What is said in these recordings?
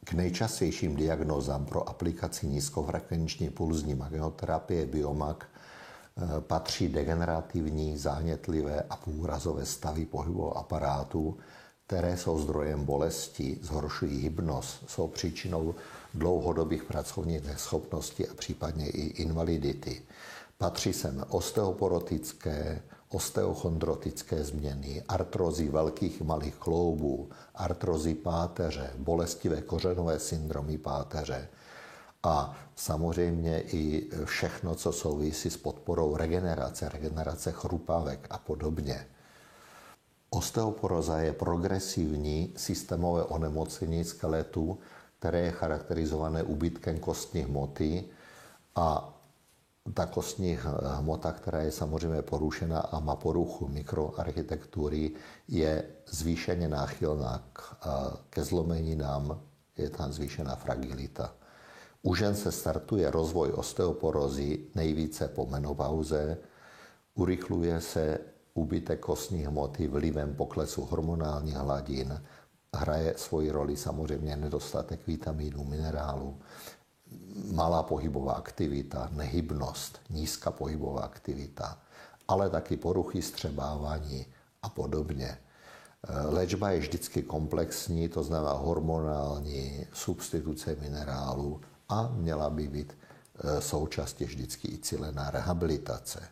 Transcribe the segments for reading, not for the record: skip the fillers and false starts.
K nejčastějším diagnózám pro aplikaci nízkofrekvenční pulzní magnetoterapie Biomag patří degenerativní, zánětlivé a průrazové stavy pohybového aparátu, které jsou zdrojem bolesti, zhoršují hybnost, jsou příčinou dlouhodobých pracovních neschopností a případně i invalidity. Patří sem osteoporotické, osteochondrotické změny, artrózy velkých malých kloubů, artrózy páteře, bolestivé kořenové syndromy páteře a samozřejmě i všechno, co souvisí s podporou regenerace chrupavek a podobně. Osteoporóza je progresivní systémové onemocnění skeletu, které je charakterizované úbytkem kostní hmoty a ta kostní hmota, která je samozřejmě porušena a má poruchu mikroarchitektury, je zvýšeně náchylná ke zlomeninám, je tam zvýšená fragilita. U žen se startuje rozvoj osteoporózy nejvíce po menopauze, urychluje se úbytek kostní hmoty vlivem poklesu hormonálních hladin, hraje svoji roli samozřejmě nedostatek vitamínů, minerálů, malá pohybová aktivita, nehybnost, nízká pohybová aktivita, ale taky poruchy střebávání a podobně. Léčba je vždycky komplexní, to znamená hormonální, substituce minerálů a měla by být součástí vždycky i cílená rehabilitace.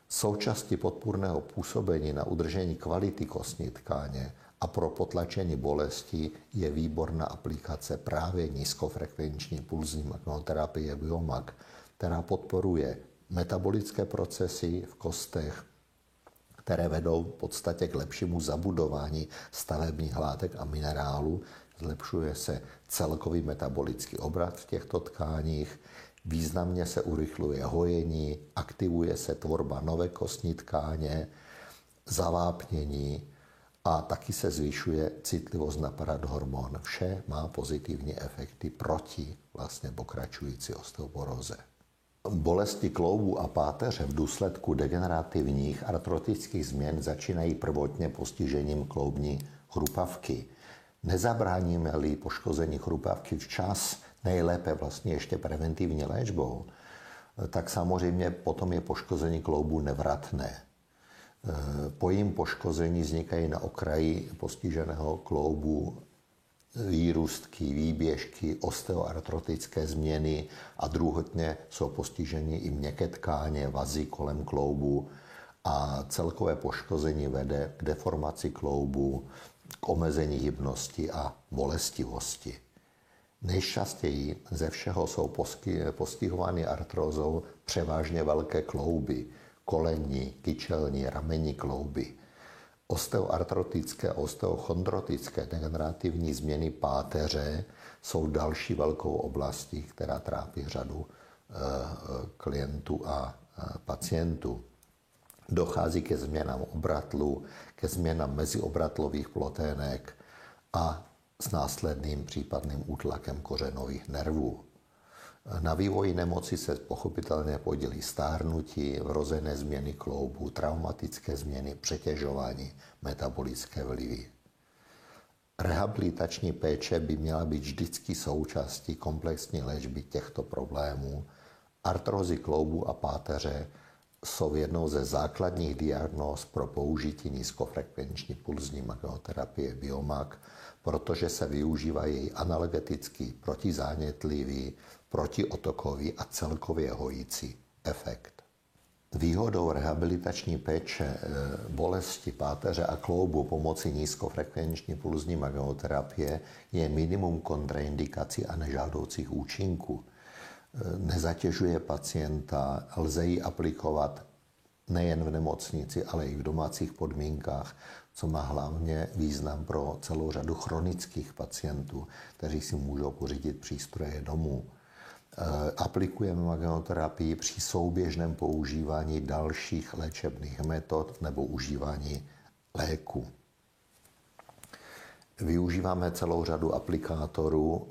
Součástí podpůrného působení na udržení kvality kostní tkáně a pro potlačení bolesti je výborná aplikace právě nízkofrekvenční pulzní magnetoterapie Biomag, která podporuje metabolické procesy v kostech, které vedou v podstatě k lepšímu zabudování stavebních látek a minerálů, zlepšuje se celkový metabolický obrat v těchto tkáních, významně se urychluje hojení, aktivuje se tvorba nové kostní tkáně, zavápnění a taky se zvyšuje citlivost na parathormon. Vše má pozitivní efekty proti vlastně pokračující osteoporóze. Bolesti kloubů a páteře v důsledku degenerativních artrotických změn začínají prvotně postižením kloubní chrupavky. Nezabráníme-li poškození chrupavky včas, nejlépe vlastně ještě preventivní léčbou, tak samozřejmě potom je poškození kloubu nevratné. Po jejím poškození vznikají na okraji postiženého kloubu výrůstky, výběžky, osteoartrotické změny a druhotně jsou postiženi i měkké tkáně, vazy kolem kloubu a celkové poškození vede k deformaci kloubu, k omezení hybnosti a bolestivosti. Nejčastěji ze všeho jsou postihovány artrózou převážně velké klouby, kolenní, kyčelní, ramenní klouby. Osteoartrotické a osteochondrotické degenerativní změny páteře jsou další velkou oblastí, která trápí řadu klientů a pacientů. Dochází ke změnám obratlu, ke změnám meziobratlových plotének a s následným případným útlakem kořenových nervů. Na vývoji nemoci se pochopitelně podílí stárnutí, vrozené změny kloubu, traumatické změny, přetěžování, metabolické vlivy. Rehabilitační péče by měla být vždycky součástí komplexní léčby těchto problémů. Artrózy kloubu a páteře jsou jednou ze základních diagnóz pro použití nízkofrekvenční pulzní magnetoterapie Biomag, protože se využívají analgetický, protizánětlivý, protiotokový a celkově hojící efekt. Výhodou rehabilitační péče bolesti páteře a kloubu pomocí nízkofrekvenční pulzní magnetoterapie je minimum kontraindikací a nežádoucích účinků. Nezatěžuje pacienta, lze ji aplikovat nejen v nemocnici, ale i v domácích podmínkách, co má hlavně význam pro celou řadu chronických pacientů, kteří si můžou pořídit přístroje domů. Aplikujeme magnetoterapii při souběžném používání dalších léčebných metod nebo užívání léku. Využíváme celou řadu aplikátorů.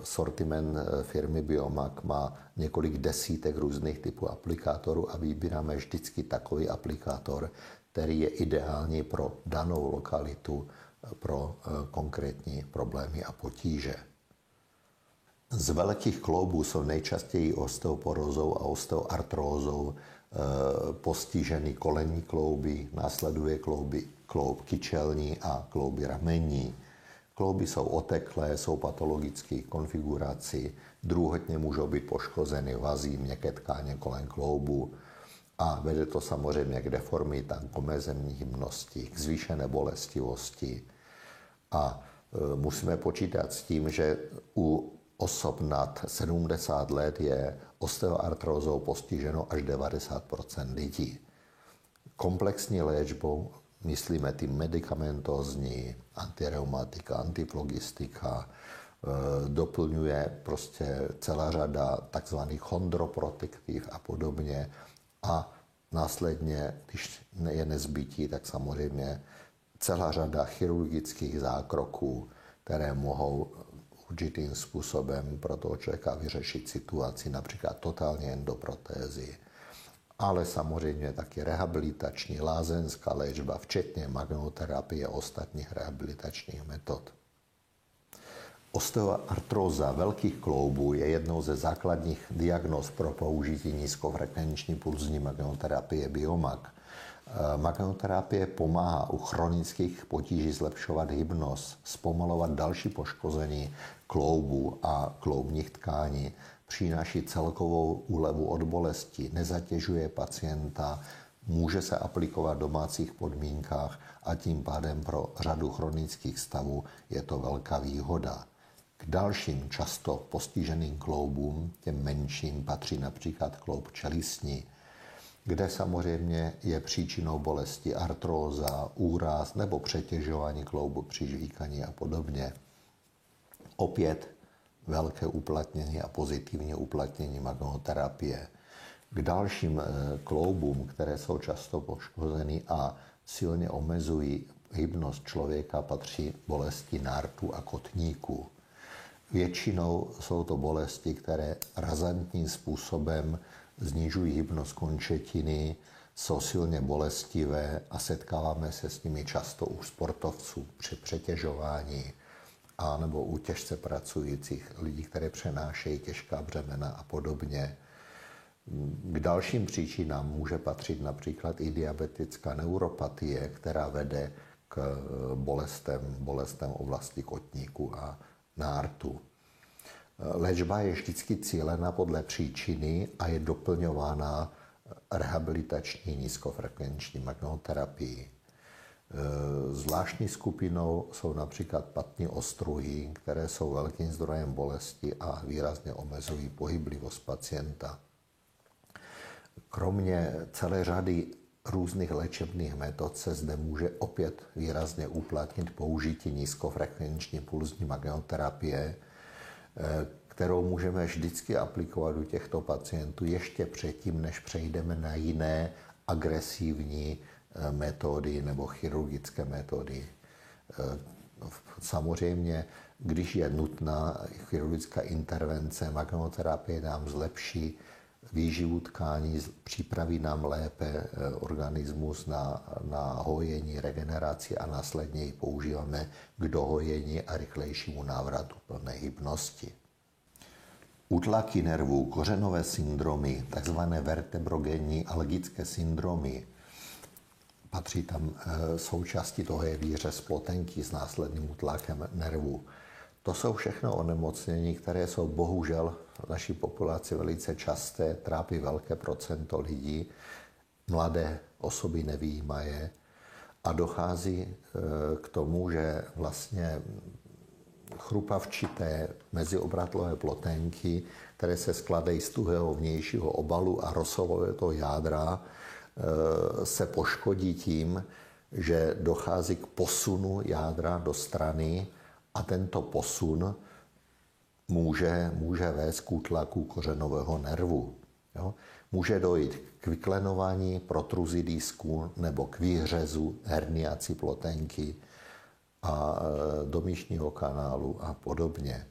Sortiment firmy Biomag má několik desítek různých typů aplikátorů a vybíráme vždycky takový aplikátor, který je ideální pro danou lokalitu, pro konkrétní problémy a potíže. Z velkých kloubů jsou nejčastěji osteoporózou a osteoartrózou postiženy kolenní klouby, následuje kloub kyčelní a klouby ramenní. Klouby jsou oteklé, jsou patologické konfiguraci, druhotně můžou být poškozeny vazí, měkké tkáně kolem kloubu a vede to samozřejmě k deformitám, k omezení hybnosti, k zvýšené bolestivosti. A musíme počítat s tím, že u osob nad 70 let je osteoartrózou postiženo až 90 % lidí. Komplexní léčbou myslíme tím medicamentózní, antireumatika, antiflogistika, doplňuje prostě celá řada takzvaných chondroprotektiv a podobně. A následně, když je nezbytí, tak samozřejmě celá řada chirurgických zákroků, které mohou určitým způsobem pro toho člověka vyřešit situaci, například totální endoprotézy, ale samozřejmě taky rehabilitační, lázeňská léčba, včetně magnetoterapie a ostatních rehabilitačních metod. Osteoartróza velkých kloubů je jednou ze základních diagnóz pro použití nízkofrekvenční pulzní magnetoterapie Biomag. Magnetoterapie pomáhá u chronických potíží zlepšovat hybnost, zpomalovat další poškození kloubů a kloubních tkání, přináší celkovou úlevu od bolesti, nezatěžuje pacienta, může se aplikovat v domácích podmínkách a tím pádem pro řadu chronických stavů je to velká výhoda. K dalším často postiženým kloubům, těm menším, patří například kloub čelistní, kde samozřejmě je příčinou bolesti artróza, úraz nebo přetěžování kloubu při žvíkaní a podobně. Opět velké uplatnění a pozitivní uplatnění magnetoterapie. K dalším kloubům, které jsou často poškozeny a silně omezují hybnost člověka, patří bolesti nártu a kotníků. Většinou jsou to bolesti, které razantním způsobem snižují hybnost končetiny, jsou silně bolestivé a setkáváme se s nimi často u sportovců při přetěžování a nebo u těžce pracujících lidí, které přenášejí těžká břemena a podobně. K dalším příčinám může patřit například i diabetická neuropatie, která vede k bolestem oblasti kotníku a nártu. Léčba je vždycky cílena podle příčiny a je doplňována rehabilitační nízkofrekvenční magnetoterapií. Zvláštní skupinou jsou například patní ostruhy, které jsou velkým zdrojem bolesti a výrazně omezují pohyblivost pacienta. Kromě celé řady různých léčebných metod se zde může opět výrazně uplatnit použití nízkofrekvenční pulzní magnetoterapie, kterou můžeme vždycky aplikovat u těchto pacientů ještě předtím, než přejdeme na jiné agresivní metody nebo chirurgické metody. Samozřejmě, když je nutná chirurgická intervence, magnetoterapie nám zlepší výživu tkání, připraví nám lépe organismus na hojení, regeneraci a následně ji používáme k dohojení a rychlejšímu návratu plné hybnosti. Útlaky nervů, kořenové syndromy, takzvané vertebrogenní alergické syndromy, patří tam součástí toho je výřez plotenky s následným útlakem nervů. To jsou všechno onemocnění, které jsou bohužel v naší populaci velice časté, trápí velké procento lidí, mladé osoby nevyjímaje a dochází k tomu, že vlastně chrupavčité meziobratlové plotenky, které se skládají z tuhého vnějšího obalu a rozsolového jádra, se poškodí tím, že dochází k posunu jádra do strany a tento posun může vést k útlaku kořenového nervu. Jo? Může dojít k vyklenování protruzi disku nebo k výhřezu herniaci plotenky a do míšního kanálu a podobně.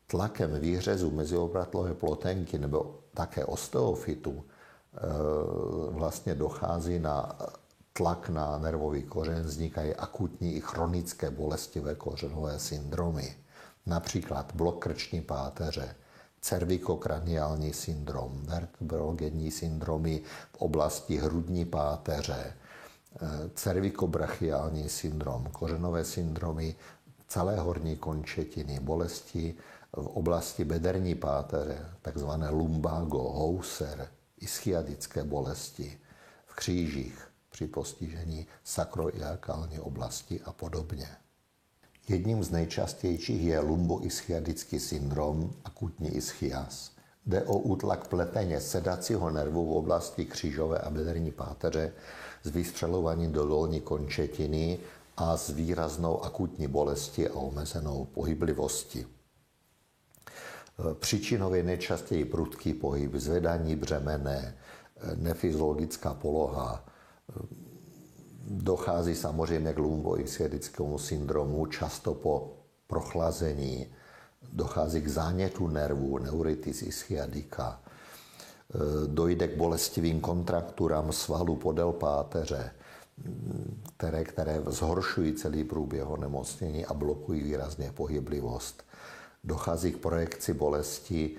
Tlakem výhřezu meziobratlové plotenky nebo také osteofytu vlastně dochází na tlak na nervový kořen, vznikají akutní i chronické bolestivé kořenové syndromy. například blok krční páteře, cervikokraniální syndrom, vertebrogenní syndromy v oblasti hrudní páteře, cervikobrachiální syndrom, kořenové syndromy celé horní končetiny, bolesti v oblasti bederní páteře, takzvané lumbago, Hauser, ischiadické bolesti v křížích při postižení sakroiliakální oblasti a podobně. Jedním z nejčastějších je lumboischiadický syndrom, akutní ischias. Jde o útlak pleteně sedacího nervu v oblasti křížové a bederní páteře s vystřelováním do dolní končetiny a s výraznou akutní bolesti a omezenou pohyblivostí. Příčinou je nejčastěji prudký pohyb, zvedání břemene, nefyziologická poloha. Dochází samozřejmě k lumboischiadickému syndromu, často po prochlazení. Dochází k zánětu nervů, neuritis ischiadica. Dojde k bolestivým kontrakturám svalů podél páteře, které zhoršují celý průběh onemocnění a blokují výrazně pohyblivost. Dochází k projekci bolesti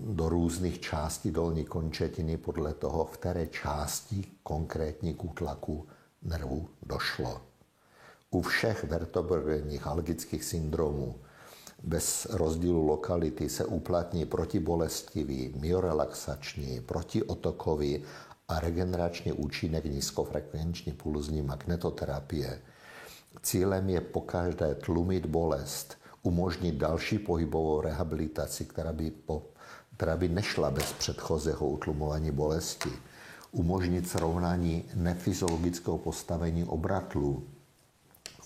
do různých částí dolní končetiny podle toho, v které části konkrétní k útlaku nervu došlo. U všech vertebrogenních algických syndromů bez rozdílu lokality se uplatní protibolestivý, myorelaxační, protiotokový a regenerační účinek nízkofrekvenční pulzní magnetoterapie. Cílem je pokaždé tlumit bolest, umožnit další pohybovou rehabilitaci, která by nešla bez předchozího utlumování bolesti, umožnit srovnání nefyziologického postavení obratlů,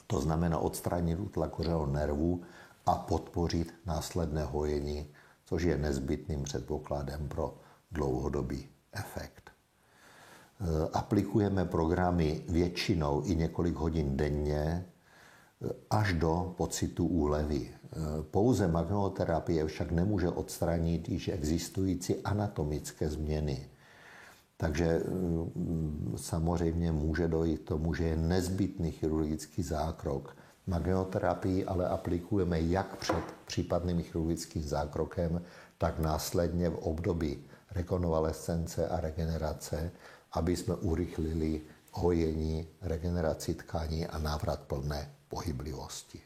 to znamená odstranit útlak kořeného nervu a podpořit následné hojení, což je nezbytným předpokladem pro dlouhodobý efekt. Aplikujeme programy většinou i několik hodin denně až do pocitu úlevy. Pouze magnetoterapie však nemůže odstranit již existující anatomické změny. Takže samozřejmě může dojít k tomu, že je nezbytný chirurgický zákrok. Magnetoterapii ale aplikujeme jak před případným chirurgickým zákrokem, tak následně v období rekonvalescence a regenerace, aby jsme urychlili hojení, regeneraci tkání a návrat plné pohyblivosti.